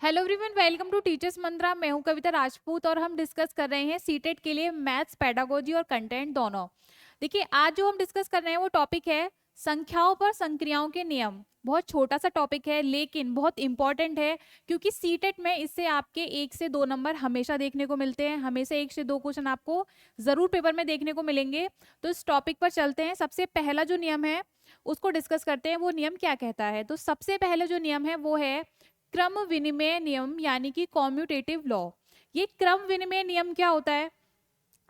Hello everyone, welcome to Teachers Mantra. मैं हूं कविता राजपूत और हम डिस्कस कर रहे हैं सीटेट के लिए मैथ्स, पेडागोजी और कंटेंट दोनों। देखिए, आज जो हम डिस्कस कर रहे हैं वो टॉपिक है संख्याओं पर संक्रियाओं के नियम। बहुत छोटा सा टॉपिक है लेकिन बहुत इंपॉर्टेंट है, क्योंकि सीटेट में इससे आपके 1 से 2 नंबर हमेशा देखने को मिलते हैं। हमेशा 1 से 2 क्वेश्चन आपको जरूर पेपर में देखने को मिलेंगे। तो इस टॉपिक पर चलते हैं। सबसे पहला जो नियम है उसको डिस्कस करते हैं। वो नियम क्या कहता है? तो सबसे पहले जो नियम है वो है क्रम विनिमय नियम, यानी कि कॉम्यूटेटिव लॉ। ये क्रम विनिमय नियम क्या होता है?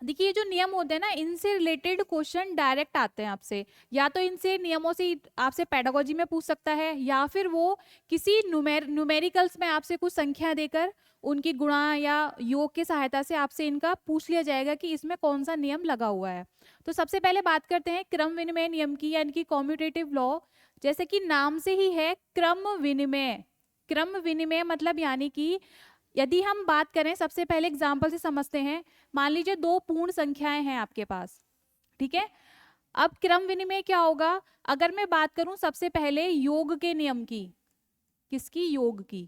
देखिए, ये जो नियम होते हैं ना, इनसे रिलेटेड क्वेश्चन डायरेक्ट आते हैं आपसे। या तो इनसे नियमों से आपसे पेडागोजी में पूछ सकता है, या फिर वो किसी न्यूमेरिकल्स में आपसे कुछ संख्या देकर उनकी गुणा या योग की सहायता से आपसे इनका पूछ लिया जाएगा कि इसमें कौन सा नियम लगा हुआ है। तो सबसे पहले बात करते हैं क्रम विनिमय नियम की, यानी कि कॉम्यूटेटिव लॉ। जैसे कि नाम से ही है क्रम विनिमय। क्रम विनिमय मतलब यानी कि यदि हम बात करें, सबसे पहले एग्जाम्पल से समझते हैं। मान लीजिए 2 पूर्ण संख्याएं हैं आपके पास, ठीक है। अब क्रम विनिमय क्या होगा? अगर मैं बात करूं सबसे पहले योग के नियम की, किसकी? योग की।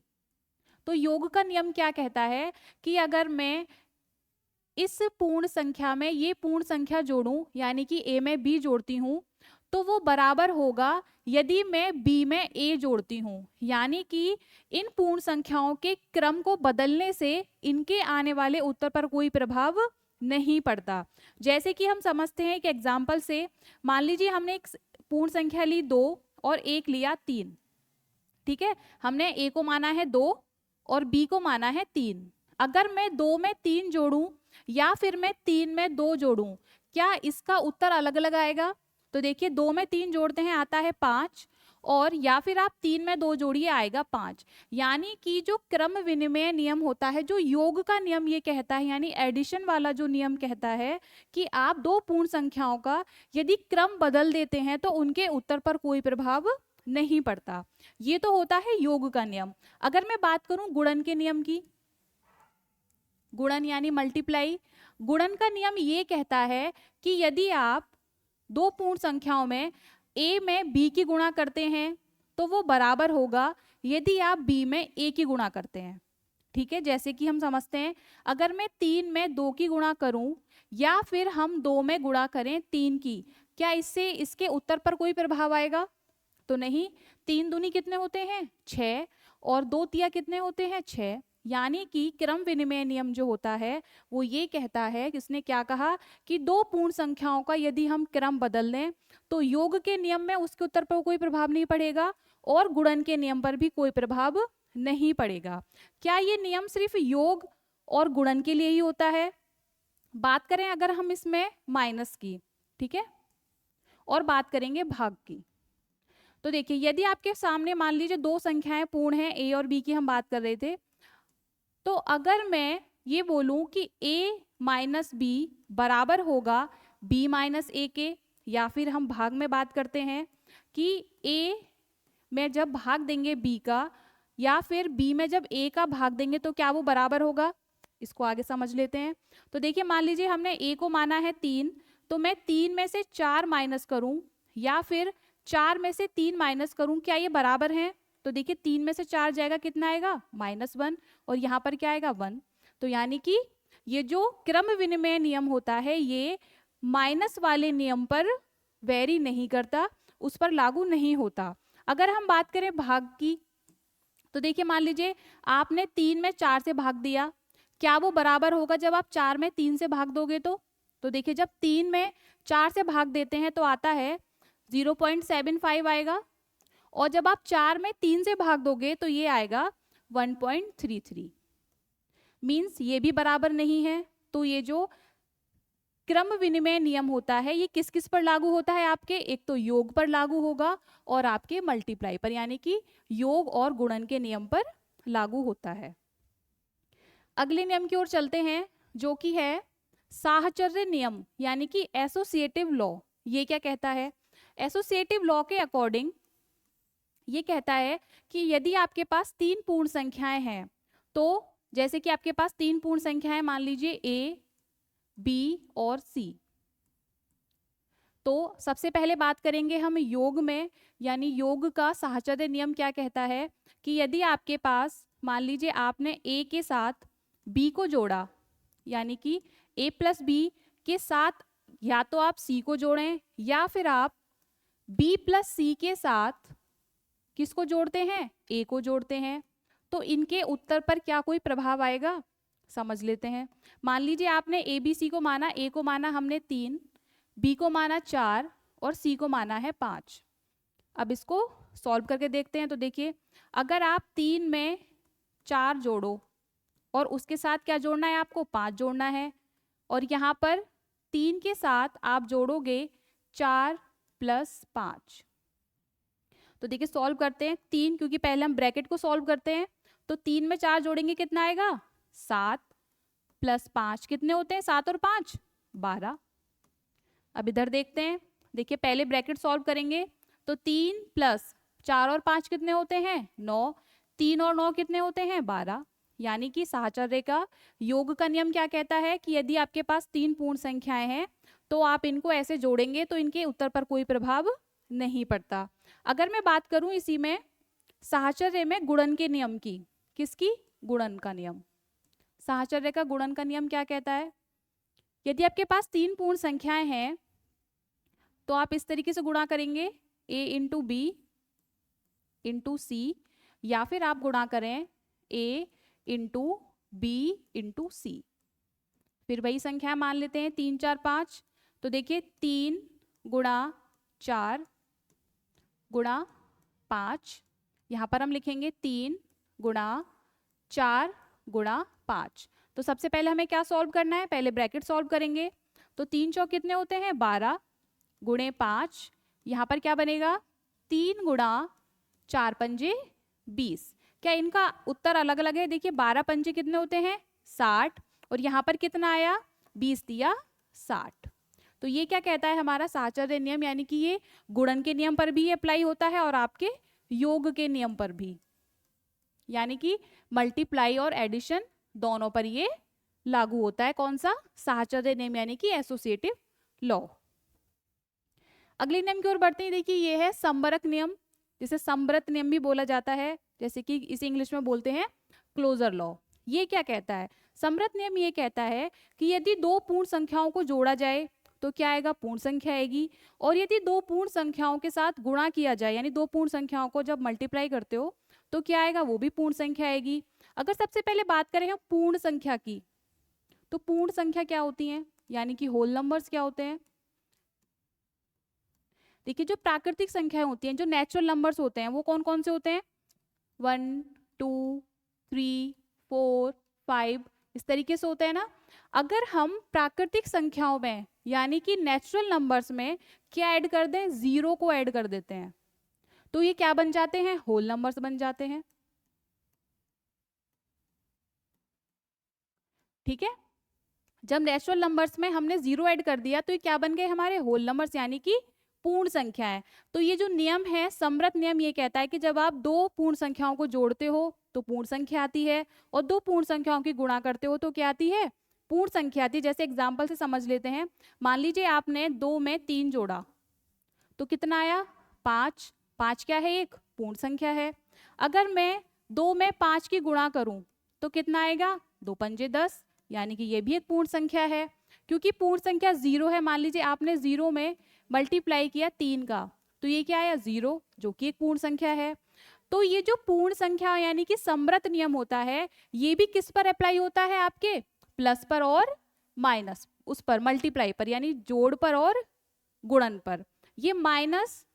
तो योग का नियम क्या कहता है कि अगर मैं इस पूर्ण संख्या में ये पूर्ण संख्या जोड़ूं, यानी कि a में b जोड़ती हूं, तो वो बराबर होगा यदि मैं b में a जोड़ती हूं। यानी कि इन पूर्ण संख्याओं के क्रम को बदलने से इनके आने वाले उत्तर पर कोई प्रभाव नहीं पड़ता। जैसे कि हम समझते हैं एक एग्जाम्पल से। मान लीजिए हमने एक पूर्ण संख्या ली 2 और एक लिया 3, ठीक है। हमने a को माना है 2 और b को माना है 3। अगर मैं 2 में 3 जोड़ूं या फिर मैं 3 में 2 जोड़ूं, क्या इसका उत्तर अलग अलग आएगा? तो देखिए, 2 में 3 जोड़ते हैं आता है 5, और या फिर आप 3 में 2 जोड़िए आएगा 5। यानी कि जो क्रम विनिमय नियम होता है, जो योग का नियम ये कहता है, यानी एडिशन वाला जो नियम कहता है कि आप 2 पूर्ण संख्याओं का यदि क्रम बदल देते हैं तो उनके उत्तर पर कोई प्रभाव नहीं पड़ता। ये तो होता है योग का नियम। अगर मैं बात करूं गुणन के नियम की, गुणन यानी मल्टीप्लाई। गुणन का नियम ये कहता है कि यदि आप 2 पूर्ण संख्याओं में a में b की गुणा करते हैं तो वो बराबर होगा यदि आप b में a की गुणा करते हैं, ठीक है। जैसे कि हम समझते हैं, अगर मैं 3 में 2 की गुणा करूं या फिर हम 2 में गुणा करें 3 की, क्या इससे इसके उत्तर पर कोई प्रभाव आएगा? तो नहीं। 3 दूनी कितने होते हैं? 6, और 2 तिया कितने होते हैं? 6। यानी कि क्रम विनिमय नियम जो होता है वो ये कहता है, किसने क्या कहा, कि 2 पूर्ण संख्याओं का यदि हम क्रम बदल दें तो योग के नियम में उसके उत्तर पर कोई प्रभाव नहीं पड़ेगा और गुणन के नियम पर भी कोई प्रभाव नहीं पड़ेगा। क्या ये नियम सिर्फ योग और गुणन के लिए ही होता है? बात करें अगर हम इसमें माइनस की, ठीक है, और बात करेंगे भाग की। तो देखिए, यदि आपके सामने मान लीजिए 2 संख्याएं पूर्ण हैं, a और b की हम बात कर रहे थे, तो अगर मैं ये बोलूं कि a माइनस बी बराबर होगा b माइनस ए के, या फिर हम भाग में बात करते हैं कि a में जब भाग देंगे b का, या फिर b में जब a का भाग देंगे तो क्या वो बराबर होगा? इसको आगे समझ लेते हैं। तो देखिए, मान लीजिए हमने a को माना है 3, तो मैं 3 में से 4 माइनस करूं या फिर 4 में से 3 माइनस करूं, क्या ये बराबर हैं? तो देखिए, 3 में से 4 जाएगा, कितना आएगा? -1, और यहाँ पर क्या आएगा? 1। तो यानी कि ये जो क्रम विनिमय नियम होता है ये माइनस वाले नियम पर वेरी नहीं करता, उस पर लागू नहीं होता। अगर हम बात करें भाग की, तो देखिए, मान लीजिए आपने 3 में 4 से भाग दिया, क्या वो बराबर होगा जब आप 4 में 3 से भाग दोगे? तो देखिए, जब 3 में 4 से भाग देते हैं तो आता है 0.75 आएगा, और जब आप 4 में 3 से भाग दोगे तो ये आएगा 1.33। मीन्स ये भी बराबर नहीं है। तो ये जो क्रम विनिमय नियम होता है ये किस किस पर लागू होता है आपके? एक तो योग पर लागू होगा और आपके मल्टीप्लाई पर, यानी कि योग और गुणन के नियम पर लागू होता है। अगले नियम की ओर चलते हैं, जो कि है साहचर्य नियम, यानी कि एसोसिएटिव लॉ। ये क्या कहता है? एसोसिएटिव लॉ के अकॉर्डिंग ये कहता है कि यदि आपके पास 3 पूर्ण संख्याएं हैं, तो जैसे कि आपके पास 3 पूर्ण संख्याएं, मान लीजिए a, b और c। तो सबसे पहले बात करेंगे हम योग में, यानी योग का साहचर्य नियम क्या कहता है कि यदि आपके पास मान लीजिए आपने ए के साथ बी को जोड़ा, यानी कि ए प्लस बी के साथ या तो आप सी को जोड़ें या फिर आप बी प्लस सी के साथ किसको जोड़ते हैं, ए को जोड़ते हैं, तो इनके उत्तर पर क्या कोई प्रभाव आएगा, समझ लेते हैं। मान लीजिए आपने ए बी सी को माना, ए को माना हमने 3, बी को माना 4 और सी को माना है 5। अब इसको सॉल्व करके देखते हैं। तो देखिए, अगर आप 3 में 4 जोड़ो और उसके साथ क्या जोड़ना है, आपको 5 जोड़ना है, और यहाँ पर 3 के साथ आप जोड़ोगे 4 प्लस 5। तो देखिए सॉल्व करते हैं। 3, क्योंकि पहले हम ब्रैकेट को सॉल्व करते हैं, तो 3 में 4 जोड़ेंगे कितना आएगा, 7 प्लस 5 कितने होते हैं, 7 और 5 12। अब इधर देखते हैं। देखिए पहले ब्रैकेट सॉल्व करेंगे, तो 3 प्लस 4 और 5 कितने होते हैं, 9। 3 और 9 कितने होते हैं, 12। यानी कि साहचर्य का योग का नियम क्या कहता है कि यदि आपके पास 3 पूर्ण संख्याएं हैं तो आप इनको ऐसे जोड़ेंगे तो इनके उत्तर पर कोई प्रभाव नहीं पड़ता। अगर मैं बात करूं इसी में साहचर्य में गुणन के नियम की, किसकी, गुणन का नियम। साहचर्य का गुणन का नियम क्या कहता है, यदि आपके पास 3 पूर्ण संख्याएं हैं तो आप इस तरीके से गुणा करेंगे, a इंटू बी इंटू सी, या फिर आप गुणा करें a इंटू बी इंटू सी। फिर वही संख्या मान लेते हैं 3 4 5। तो देखिए 3 गुणा 4 गुणा 5, यहाँ पर हम लिखेंगे 3 गुणा 4 गुणा 5। तो सबसे पहले हमें क्या सॉल्व करना है, पहले ब्रैकेट सॉल्व करेंगे। तो 3 चौक कितने होते हैं, 12 गुणे 5, यहाँ पर क्या बनेगा, 3 गुणा 4 पंजे 20। क्या इनका उत्तर अलग अलग है, देखिए 12 पंजे कितने होते हैं, 60, और यहाँ पर कितना आया, 20 दिया 60। तो ये क्या कहता है, हमारा साहचर्य नियम, यानी कि ये गुणन के नियम पर भी अप्लाई होता है और आपके योग के नियम पर भी, यानी कि मल्टीप्लाई और एडिशन दोनों पर ये लागू होता है। कौन सा, साहचर्य नियम, यानी कि एसोसिएटिव लॉ। अगले नियम की ओर बढ़ते हैं। देखिए ये है संबरक नियम, जिसे संव्रत नियम भी बोला जाता है, जैसे कि इसे इंग्लिश में बोलते हैं क्लोजर लॉ। ये क्या कहता है, संव्रत नियम ये कहता है कि यदि 2 पूर्ण संख्याओं को जोड़ा जाए तो क्या आएगा, पूर्ण संख्या आएगी, और यदि 2 पूर्ण संख्याओं के साथ गुणा किया जाए, यानी 2 पूर्ण संख्याओं को जब मल्टीप्लाई करते हो तो क्या आएगा, वो भी पूर्ण संख्या आएगी। अगर सबसे पहले बात करें हम पूर्ण संख्या की, तो पूर्ण संख्या क्या होती है, यानी कि होल नंबर्स क्या होते हैं। देखिए जो प्राकृतिक संख्याएं होती हैं, जो नेचुरल नंबर्स होते हैं, वो कौन कौन से होते हैं, 1 2 3 4 5 इस तरीके से होते हैं ना। अगर हम प्राकृतिक संख्याओं में, यानी कि नेचुरल नंबर्स में क्या ऐड कर दें, 0 को ऐड कर देते हैं, तो ये क्या बन जाते हैं, होल नंबर्स बन जाते हैं। ठीक है, जब नेचुरल नंबर्स में हमने 0 ऐड कर दिया तो ये क्या बन गए, हमारे होल नंबर्स, यानी कि पूर्ण संख्या है। तो ये जो नियम है संव्रत नियम, ये कहता है कि जब आप 2 पूर्ण संख्याओं को जोड़ते हो तो पूर्ण संख्या आती है, और 2 पूर्ण संख्याओं की गुणा करते हो तो क्या आती है, पूर्ण संख्या आती है। जैसे एग्जांपल से समझ लेते हैं, मान लीजिए आपने 2 में 3 जोड़ा तो कितना आया, 5। 5 क्या है, एक पूर्ण संख्या है। अगर मैं 2 में 5 की गुणा करूं तो कितना आएगा, 2 पंजे 10, यानी कि ये भी एक पूर्ण संख्या है। क्योंकि पूर्ण संख्या 0 है, मान लीजिए आपने 0 में मल्टीप्लाई किया 3 का, तो ये क्या आया, 0, जो कि एक पूर्ण संख्या है। तो ये जो पूर्ण संख्या यानी कि संव्रत नियम होता है, ये भी किस पर अप्लाई होता है, आपके प्लस पर और माइनस, उस पर मल्टीप्लाई पर, यानी जोड़ पर और गुणन पर। ये माइनस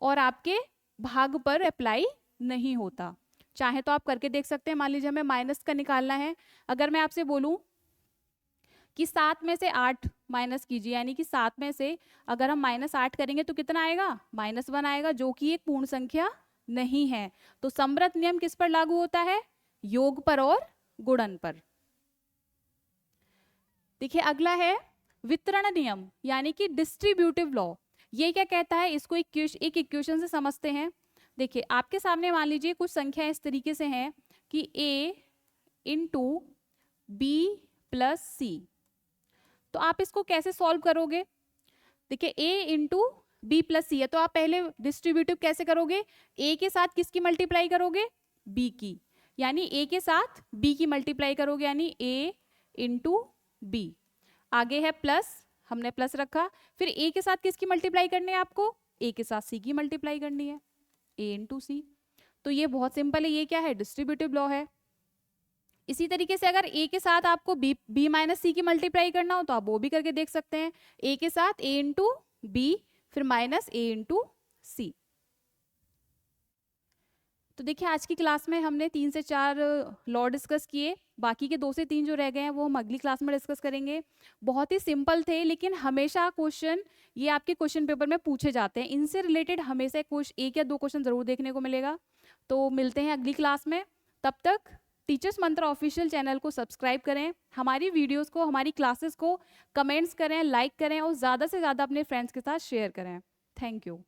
और आपके भाग पर अप्लाई नहीं होता। चाहे तो आप करके देख सकते हैं। मान लीजिए हमें माइनस का निकालना है, अगर मैं आपसे बोलूं कि 7 में से 8 माइनस कीजिए, यानी कि 7 में से अगर हम -8 करेंगे तो कितना आएगा, -1 आएगा, जो कि एक पूर्ण संख्या नहीं है। तो संव्रत नियम किस पर लागू होता है, योग पर और गुणन पर। देखिए अगला है वितरण नियम, यानी कि डिस्ट्रीब्यूटिव लॉ। ये क्या कहता है, इसको एक इक्वेशन से समझते हैं। देखिए आपके सामने मान लीजिए कुछ संख्या इस तरीके से हैं कि a इंटू बी प्लस सी, तो आप इसको कैसे सॉल्व करोगे। देखिए a इंटू बी प्लस सी है, तो आप पहले डिस्ट्रीब्यूटिव कैसे करोगे, a के साथ किसकी मल्टीप्लाई करोगे, b की, यानी ए के साथ बी की मल्टीप्लाई करोगे, यानी ए इंटू बी। आगे है प्लस, हमने प्लस रखा, फिर ए के साथ किसकी मल्टीप्लाई करनी है आपको, ए के साथ सी की मल्टीप्लाई करनी है, ए इंटू सी। तो ये बहुत सिंपल है, ये क्या है, डिस्ट्रीब्यूटिव लॉ है। इसी तरीके से अगर ए के साथ आपको बी माइनस सी की मल्टीप्लाई करना हो तो आप वो भी करके देख सकते हैं, ए के साथ ए इंटू बी फिर माइनस ए इंटू सी। तो देखिए आज की क्लास में हमने 3 से 4 लॉ डिस्कस किए, बाकी के 2 से 3 जो रह गए हैं वो हम अगली क्लास में डिस्कस करेंगे। बहुत ही सिंपल थे, लेकिन हमेशा क्वेश्चन ये आपके क्वेश्चन पेपर में पूछे जाते हैं, इनसे रिलेटेड हमेशा एक या दो क्वेश्चन जरूर देखने को मिलेगा। तो मिलते हैं अगली क्लास में, तब तक टीचर्स मंत्र ऑफिशियल चैनल को सब्सक्राइब करें, हमारी वीडियोस को, हमारी क्लासेस को कमेंट्स करें, लाइक करें और ज़्यादा से ज़्यादा अपने फ्रेंड्स के साथ शेयर करें। Thank you.